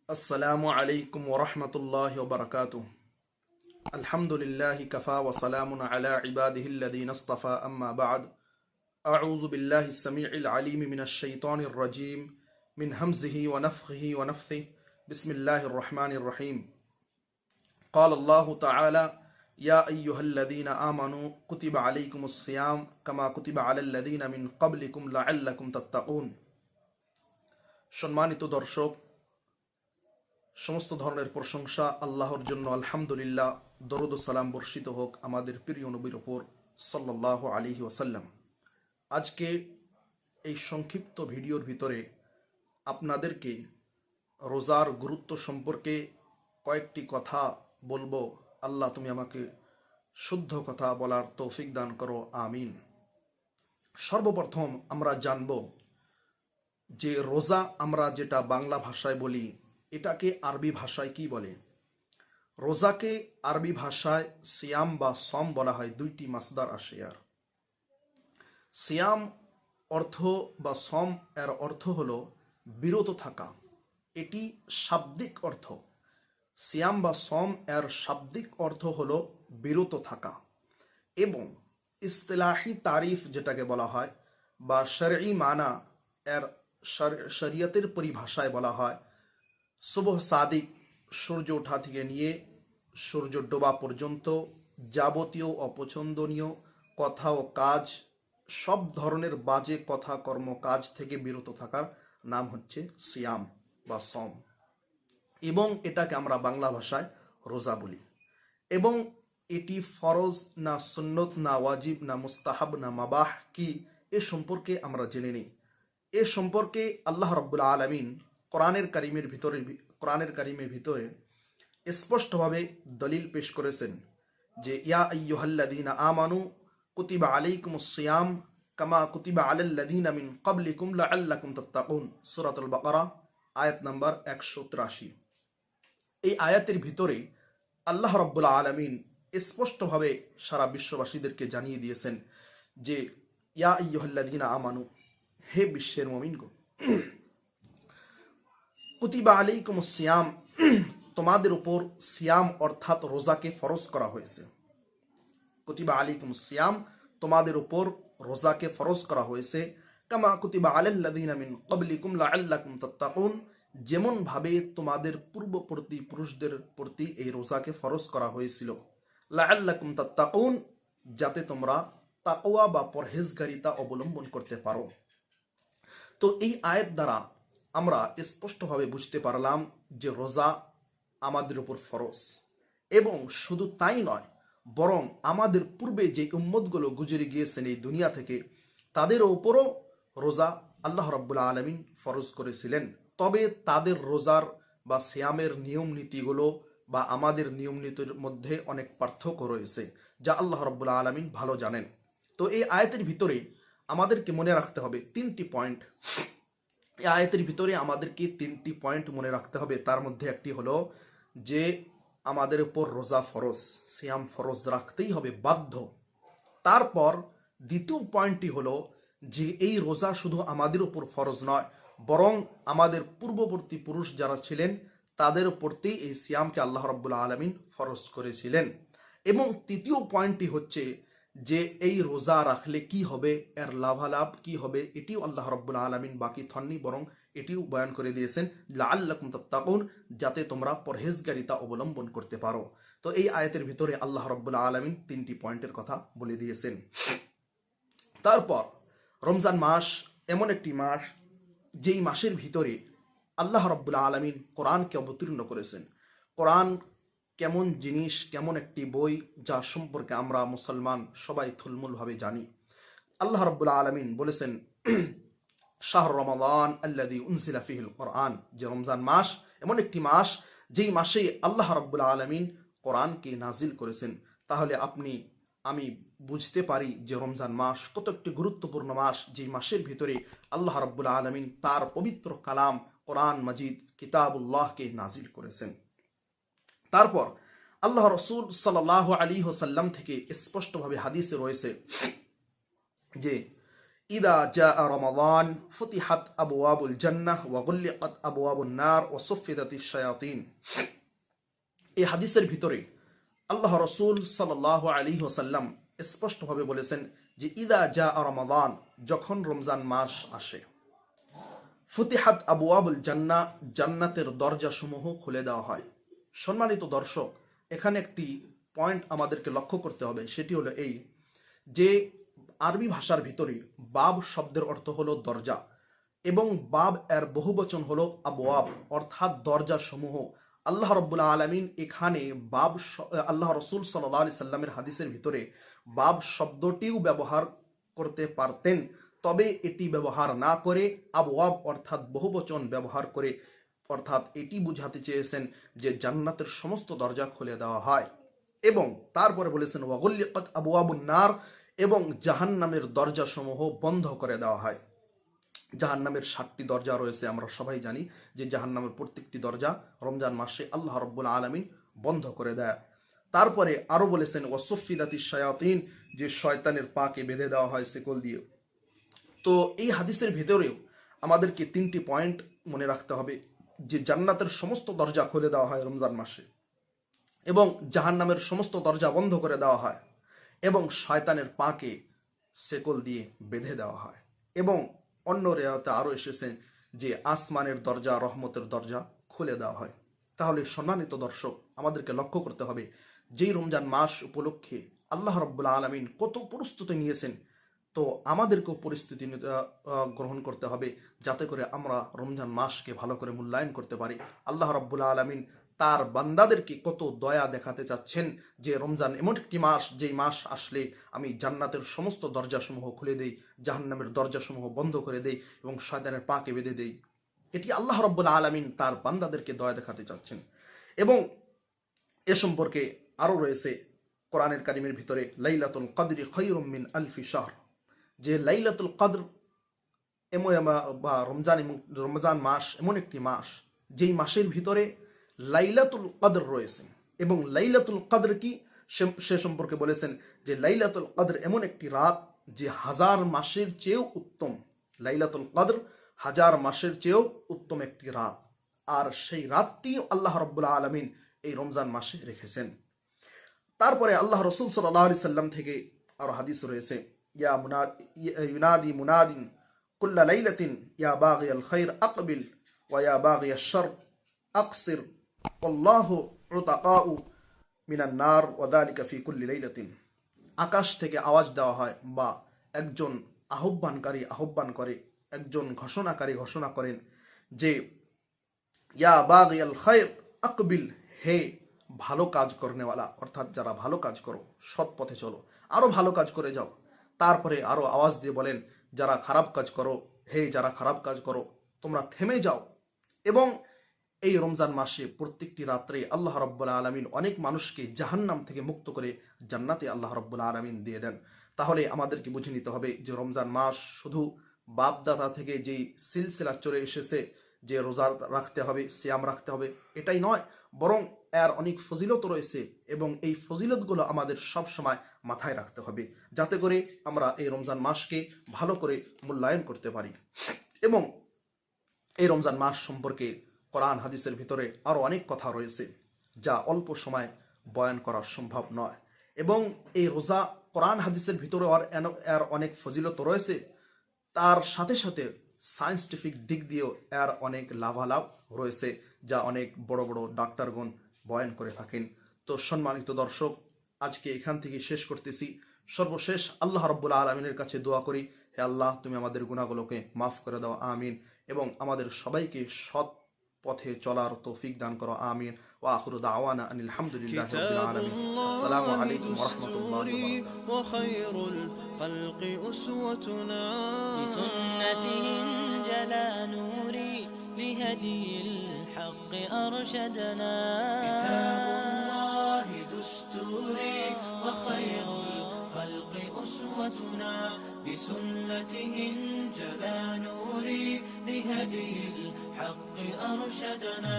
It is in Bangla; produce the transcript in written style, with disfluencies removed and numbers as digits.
السلام عليكم ورحمة الله وبركاته. الحمد لله كفى وسلام على عباده الذين اصطفى أما بعد. أعوذ بالله السميع العليم من الشيطان الرجيم من همزه ونفخه ونفثه. بسم الله الرحمن الرحيم. قال الله تعالى: يا أيها الذين آمنوا كتب عليكم الصيام كما كتب على الذين من قبلكم لعلكم تتقون. সম্মানিত দর্শক, সমস্ত ধরনের প্রশংসা আল্লাহর জন্য। আলহামদুলিল্লাহ, দরুদ ও সালাম বর্ষিত হোক আমাদের প্রিয় নবীর উপর সাল্লাল্লাহু আলাইহি ওয়াসাল্লাম। আজকে এই সংক্ষিপ্ত ভিডিওর ভিতরে আপনাদেরকে রোজার গুরুত্ব সম্পর্কে কয়েকটি কথা বলবো। আল্লাহ তুমি আমাকে শুদ্ধ কথা বলার তৌফিক দান করো, আমিন। সর্বপ্রথম আমরা জানব যে রোজা আমরা যেটা বাংলা ভাষায় বলি, এটাকে আরবি ভাষায় কি বলে। রোজাকে আরবি ভাষায় সিয়াম বা সম বলা হয়। দুইটি মাসদার আসে। আর সিয়াম অর্থ বা সম এর অর্থ হলো বিরত থাকা। এটি শাব্দিক অর্থ। সিয়াম বা সম এর শাব্দিক অর্থ হলো বিরত থাকা, এবং ইস্তিলাহি তারিফ যেটাকে বলা হয় বা শরঈ মানা এর শরিয়তের পরিভাষায় বলা হয় সুবহ সাদিক, সূর্য ওঠা থেকে নিয়ে সূর্য ডোবা পর্যন্ত যাবতীয় অপছন্দনীয় কথা ও কাজ, সব ধরনের বাজে কথা কর্ম কাজ থেকে বিরত থাকার নাম হচ্ছে সিয়াম বা সম, এবং এটাকে আমরা বাংলা ভাষায় রোজা বলি। এবং এটি ফরজ না সুন্নত না ওয়াজিব না মুস্তাহাব না মাবাহ কি, এ সম্পর্কে আমরা জেনে নিই। এ সম্পর্কে আল্লাহ রাব্বুল আলামিন কোরআনের কারিমের ভিতরে স্পষ্টভাবে দলিল পেশ করেছেন যে ইয়া আইয়ুহাল্লাযীনা আমানু কুতিবা আলাইকুমুস সিয়াম কামা কুতিবা আলাল্লাযীনা মিন ক্বাবলিকুম লাআল্লাকুম তাত্তাকুন। সূরাতুল বাকারা আয়াত নাম্বার 183। এই আয়াতের ভিতরে আল্লাহ রাব্বুল আলামিন স্পষ্টভাবে সারা বিশ্ববাসীদেরকে জানিয়ে দিয়েছেন যে ইয়া আইয়ুহাল্লাযীনা আমানু, হে বিশ্বের মুমিনগণ, কুতিবা আলাইকুমুস সিয়াম, তোমাদের উপর সিয়াম অর্থাৎ রোজাকে ফরজ করা হয়েছে। কুতিবা আলাইকুমুস সিয়াম, তোমাদের উপর রোজাকে ফরজ করা হয়েছে। কামা কুতিবা আলাল্লাযীনা মিন ক্বাবলিকুম লাআল্লাকুম তাত্তাকুন, যেমন ভাবে তোমাদের পূর্ববর্তী পুরুষদের প্রতি এই রোজাকে ফরজ করা হয়েছিল। লাআল্লাকুম তাত্তাকুন, যাতে তোমরা তাকওয়া বা পরহেজগারিতা অবলম্বন করতে পারো। তো এই আয়াত দ্বারা আমরা স্পষ্টভাবে বুঝতে পারলাম যে রোজা আমাদের উপর ফরজ, এবং শুধু তাই নয়, বরং আমাদের পূর্বে যে উম্মতগুলো গুজরে গিয়েছেন এই দুনিয়া থেকে, তাদের উপরও রোজা আল্লাহ রাব্বুল আলামিন ফরজ করেছিলেন। তবে তাদের রোজার বা সিয়ামের নিয়ম নীতিগুলো বা আমাদের নিয়ম নীতির মধ্যে অনেক পার্থক্য রয়েছে, যা আল্লাহ রাব্বুল আলামিন ভালো জানেন। তো এই আয়াতের ভিতরে আমাদেরকে মনে রাখতে হবে তিনটি পয়েন্ট। এই আয়াতের ভিতরে আমাদেরকে তিনটি পয়েন্ট মনে রাখতে হবে। তার মধ্যে একটি হলো যে আমাদের উপর রোজা ফরজ, সিয়াম ফরজ রাখতেই হবে, বাধ্য। তারপর দ্বিতীয় পয়েন্টটি হলো যে এই রোজা শুধু আমাদের উপর ফরজ নয়, বরং আমাদের পূর্ববর্তী পুরুষ যারা ছিলেন তাদের প্রতি এই সিয়ামকে আল্লাহ রাব্বুল আলামিন ফরজ করেছিলেন। এবং তৃতীয় পয়েন্টটি হচ্ছে যে এই রোজা রাখলে কি হবে, এর লাভালাভ কি হবে, এটিও আল্লাহ রাব্বুল আলামিন বাকি থননি, বরং এটিও বয়ান করে দিয়েছেন লাআল্লাকুম তাত্তাকুন, যাতে তোমরা পরহেজগারিতা অবলম্বন করতে পারো। তো এই আয়াতের ভিতরে আল্লাহ রাব্বুল আলামিন তিনটি পয়েন্টের কথা বলে দিয়েছেন। তারপর রমজান মাস এমন একটি মাস যেই মাসের ভিতরে আল্লাহ রাব্বুল আলামিন কোরআনকে অবতীর্ণ করেছেন। কোরআন কেমন জিনিস, কেমন একটি বই, যা সম্পর্কে আমরা মুসলমান সবাই থুলমূলভাবে জানি। আল্লাহ রাব্বুল আলামিন বলেছেন শাহর রমাদান আল্লাযী উনজিলা ফীহিল কোরআন, যে রমজান মাস এমন একটি মাস যেই মাসে আল্লাহ রাব্বুল আলামিন কোরআনকে নাজিল করেছেন। তাহলে আমি বুঝতে পারি যে রমজান মাস কত একটি গুরুত্বপূর্ণ মাস, যেই মাসের ভিতরে আল্লাহ রাব্বুল আলামিন তার পবিত্র কালাম কোরআন মাজিদ কিতাবুল্লাহকে নাজিল করেছেন। তারপর আল্লাহ রাসূল সাল্লাল্লাহু আলাইহি ওয়াসাল্লাম থেকে স্পষ্টভাবে হাদিসে রয়েছে যে ইদা জাআ রমাদান ফুতিহাত আবওয়াবুল জান্নাহ ওয়া গুল্লিকাত আবওয়াবুন নার ওয়া সুফফিদাতিশ শায়াতিন। এই হাদিসের ভিতরে আল্লাহ রাসূল সাল্লাল্লাহু আলাইহি ওয়াসাল্লাম স্পষ্টভাবে বলেছেন যে ইদা জাআ রমাদান, যখন রমজান মাস আসে, ফুতিহাত আবওয়াবুল জান্নাহ, জান্নাতের দরজাসমূহ খুলে দেওয়া হয়। সম্মানিত দর্শক, এখানে একটি পয়েন্ট আমাদেরকে লক্ষ্য করতে হবে, সেটি হলো এই যে আরবি ভাষার ভিতরে বাব শব্দের অর্থ হলো দরজা এবং বাব এর বহুবচন হলো আবওয়াব, অর্থাৎ দরজা সমূহ। আল্লাহ রাব্বুল আলামিন এখানে বাব, আল্লাহ রাসূল সাল্লাল্লাহু আলাইহি সাল্লামের হাদিসের ভিতরে বাব শব্দটিও ব্যবহার করতে পারতেন, তবে এটি ব্যবহার না করে আবওয়াব অর্থাৎ বহুবচন ব্যবহার করে, অর্থাৎ এটি বুঝাতে চেয়েছেন যে জান্নাতের সমস্ত দরজা খুলে দেওয়া হয়। এবং তারপরে বলেছেন ওয়া গুল্লিকাত আবওয়াবুন নার, এবং জাহান্নামের দরজাসমূহ বন্ধ করে দেওয়া হয়। জাহান্নামের 7টি দরজা রয়েছে, আমরা সবাই জানি যে জাহান্নামের প্রত্যেকটি দরজা রমজান মাসে আল্লাহ রাব্বুল আলামিন বন্ধ করে দেয়। তারপরে আরো বলেছেন ওয়া সুফফিদাতিশ শায়াতিন, যে শয়তানের পাকে বেঁধে দেওয়া হয় শিকল দিয়ে। তো এই হাদিসের ভিতরেও আমাদেরকে 3টি পয়েন্ট মনে রাখতে হবে, যে জান্নাতের সমস্ত দরজা খুলে দেওয়া হয় রমজান মাসে, এবং জাহান্নামের সমস্ত দরজা বন্ধ করে দেওয়া হয়, এবং শয়তানের পাকে শেকল দিয়ে বেঁধে দেওয়া হয়। এবং অন্য রেওয়াতে আরো এসেছেন যে আসমানের দরজা, রহমতের দরজা খুলে দেওয়া হয়। তাহলে সম্মানিত দর্শক, আমাদেরকে লক্ষ্য করতে হবে যেই রমজান মাস উপলক্ষে আল্লাহ রাব্বুল আলামিন কত প্রস্তুতি নিয়েছেন, তো আমাদেরকেও পরিস্থিতি গ্রহণ করতে হবে যাতে করে আমরা রমজান মাসকে ভালো করে মূল্যায়ন করতে পারি। আল্লাহ রাব্বুল আলামিন তার বান্দাদেরকে কত দয়া দেখাতে চাচ্ছেন, যে রমজান এমন একটি মাস, যেই মাস আসলে আমি জান্নাতের সমস্ত দরজাসমূহ খুলে দেই, জাহান্নামের দরজাসমূহ বন্ধ করে দেই এবং শয়তানের পাকে বেঁধে দেই। এটি আল্লাহ রাব্বুল আলামিন তার বান্দাদেরকে দয়া দেখাতে চাচ্ছেন। এবং এ সম্পর্কে আরো রয়েছে কোরআনের কারিমের ভিতরে লাইলাতুল কদরি খায়রুম মিন আলফি শাহর, যে লাইলাতুল কদর বা রমজান মাস এমন একটি মাস, যেই মাসের ভিতরে লাইলাতুল কদর রয়েছে। এবং লাইলাতুল কদর কি, সে সম্পর্কে বলেছেন যে লাইলাতুল কদর এমন একটি রাত যে 1000 মাসের চেয়েও উত্তম। লাইলাতুল কদর 1000 মাসের চেয়েও উত্তম একটি রাত, আর সেই রাতটি আল্লাহ রাব্বুল আলামিন এই রমজান মাসে রেখেছেন। তারপরে আল্লাহ রাসূল সাল্লাল্লাহু আলাইহি সাল্লাম থেকে আরো হাদিস রয়েছে ইউনাদি মুনাদিন কুল্লা লাইলাতিন ইয়া বাগিয়াল খায়র আকবিল ওয়া ইয়া বাগিয়াশ শার আকসির আল্লাহু উতাকাউ মিনান নার ওয়া যালিকা ফি কুল্লি লাইলাতিন। আকাশ থেকে আওয়াজ দেওয়া হয়, বা একজন আহ্বানকারী আহ্বান করে, একজন ঘোষণাকারী ঘোষণা করেন যে ইয়া বাগিয়াল খায়র আকবিল, হে ভালো কাজ করনেওয়ালা, অর্থাৎ যারা ভালো কাজ করো, সৎ পথে চলো, আরো ভালো কাজ করে যাও। তারপরে আরো আওয়াজ দিয়ে বলেন যারা খারাপ কাজ করো, হে যারা খারাপ কাজ করো তোমরা থেমে যাও। এবং এই রমজান মাসে প্রত্যেকটি রাত্রে আল্লাহ রাব্বুল আলামিন অনেক মানুষকে জাহান্নাম থেকে মুক্ত করে জান্নাতে আল্লাহ রাব্বুল আলামিন দিয়ে দেন। তাহলে আমাদেরকে বুঝে নিতে হবে যে রমজান মাস শুধু বাপদাদা থেকে যেই সিলসিলা চলে এসেছে যে রোজা রাখতে হবে, সিয়াম রাখতে হবে, এটাই নয়, বরং এর অনেক ফজিলত রয়েছে, এবং এই ফজিলতগুলো আমাদের সব সময় মাথায় রাখতে হবে যাতে করে আমরা এই রমজান মাসকে ভালো করে মূল্যায়ন করতে পারি। এবং এই রমজান মাস সম্পর্কে কোরআন হাদিসের ভিতরে আরো অনেক কথা রয়েছে যা অল্প সময় বয়ান করা সম্ভব নয়। এবং এই রোজা কোরআন হাদিসের ভিতরে এর অনেক ফজিলত রয়েছে, তার সাথে সাথে সায়েন্টিফিক দিক দিয়েও এর অনেক লাভালাভ রয়েছে, যা অনেক বড় বড় ডাক্তারগণ বয়ান করে থাকেন। তো সম্মানিত দর্শক, আজকে এখান থেকে শেষ করতেছি। সর্বশেষ আল্লাহ রাব্বুল আলামিনের কাছে দোয়া করি, হে আল্লাহ তুমি আমাদের গুনাহগুলোকে মাফ করে দাও, আমিন। এবং আমাদের সবাইকে সৎ পথে চলার তৌফিক দান করো, আমিন। ওয়া আখিরু দাওয়ানা আনিল হামদুলিল্লাহি রাব্বিল আলামিন। আসসালামু আলাইকুম ওয়া রাহমাতুল্লাহি ওয়া বারাকাতুহু। ওয়া খায়রুল খালকি উসওয়াতুনা বিসুন্নাতিহি জালা নূরি লিহাদিল হক আরশাদানা কিতাবুল্লাহি দুস্তুরি ওয়া খায়রুল খালকি উসওয়াতুনা বিসুন্নাতিহি জালা নূরি লিহাদিল হক أرشدنا